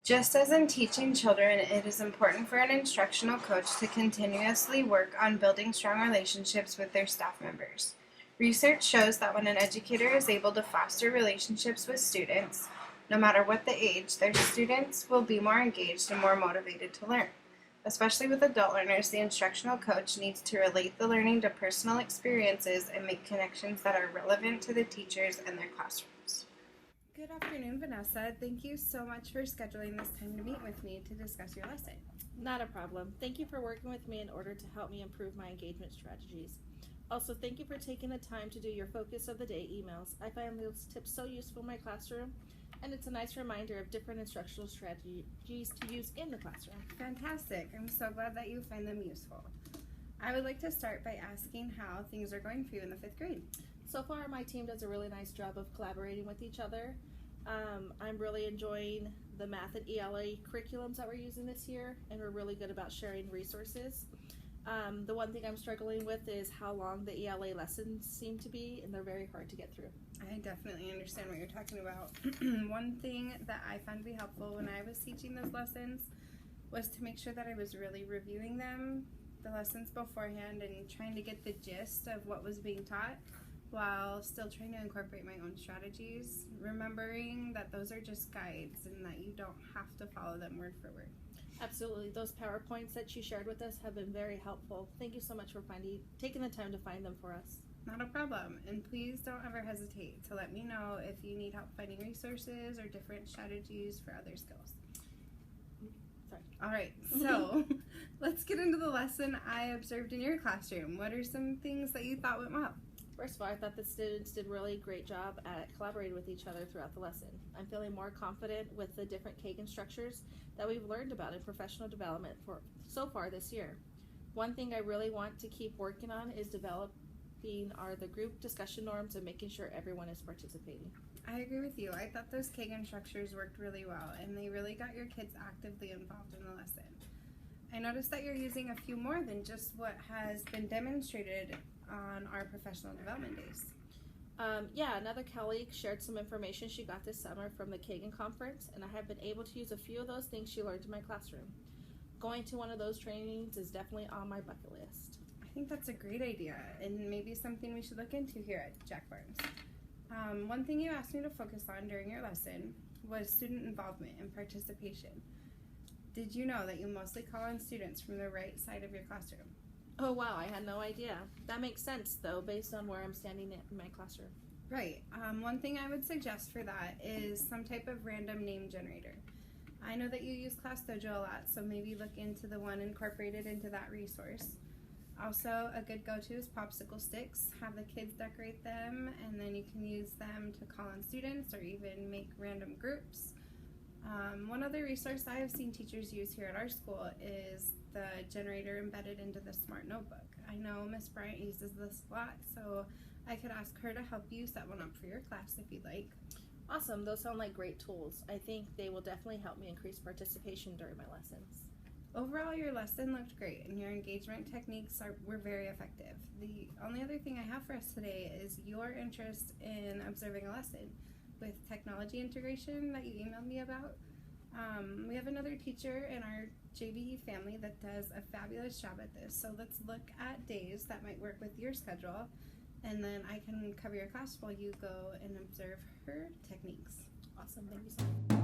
Just as in teaching children, it is important for an instructional coach to continuously work on building strong relationships with their staff members. Research shows that when an educator is able to foster relationships with students, no matter what the age, their students will be more engaged and more motivated to learn. Especially with adult learners, the instructional coach needs to relate the learning to personal experiences and make connections that are relevant to the teachers and their classrooms. Good afternoon, Vanessa. Thank you so much for scheduling this time to meet with me to discuss your lesson. Not a problem. Thank you for working with me in order to help me improve my engagement strategies. Also, thank you for taking the time to do your focus of the day emails. I find those tips so useful in my classroom, and it's a nice reminder of different instructional strategies to use in the classroom. Fantastic. I'm so glad that you find them useful. I would like to start by asking how things are going for you in the 5th grade. So far, my team does a really nice job of collaborating with each other. I'm really enjoying the math and ELA curriculums that we're using this year, and we're really good about sharing resources. The one thing I'm struggling with is how long the ELA lessons seem to be, and they're very hard to get through. I definitely understand what you're talking about. One thing that I found to be helpful when I was teaching those lessons was to make sure that I was really reviewing the lessons beforehand, and trying to get the gist of what was being taught, while still trying to incorporate my own strategies, remembering that those are just guides and that you don't have to follow them word for word. Absolutely. Those PowerPoints that you shared with us have been very helpful. Thank you so much for taking the time to find them for us. Not a problem. And please don't ever hesitate to let me know if you need help finding resources or different strategies for other skills. Sorry. All right, so let's get into the lesson I observed in your classroom. What are some things that you thought went well? First of all, I thought the students did a really great job at collaborating with each other throughout the lesson. I'm feeling more confident with the different Kagan structures that we've learned about in professional development for so far this year. One thing I really want to keep working on is developing the group discussion norms and making sure everyone is participating. I agree with you. I thought those Kagan structures worked really well, and they really got your kids actively involved in the lesson. I noticed that you're using a few more than just what has been demonstrated on our professional development days. Another colleague shared some information she got this summer from the Kagan conference, and I have been able to use a few of those things she learned in my classroom. Going to one of those trainings is definitely on my bucket list. I think that's a great idea, and maybe something we should look into here at Jack Barnes. One thing you asked me to focus on during your lesson was student involvement and participation. Did you know that you mostly call on students from the right side of your classroom? Oh wow, I had no idea. That makes sense though, based on where I'm standing in my classroom. Right. One thing I would suggest for that is some type of random name generator. I know that you use Class Dojo a lot, so maybe look into the one incorporated into that resource. Also, a good go-to is popsicle sticks. Have the kids decorate them, and then you can use them to call on students or even make random groups. One other resource I have seen teachers use here at our school is the generator embedded into the Smart Notebook. I know Miss Bryant uses this a lot, so I could ask her to help you set one up for your class if you'd like. Awesome, those sound like great tools. I think they will definitely help me increase participation during my lessons. Overall, your lesson looked great, and your engagement techniques were very effective. The only other thing I have for us today is your interest in observing a lesson with technology integration that you emailed me about. We have another teacher in our JV family that does a fabulous job at this, so let's look at days that might work with your schedule, and then I can cover your class while you go and observe her techniques. Awesome, thank you so much.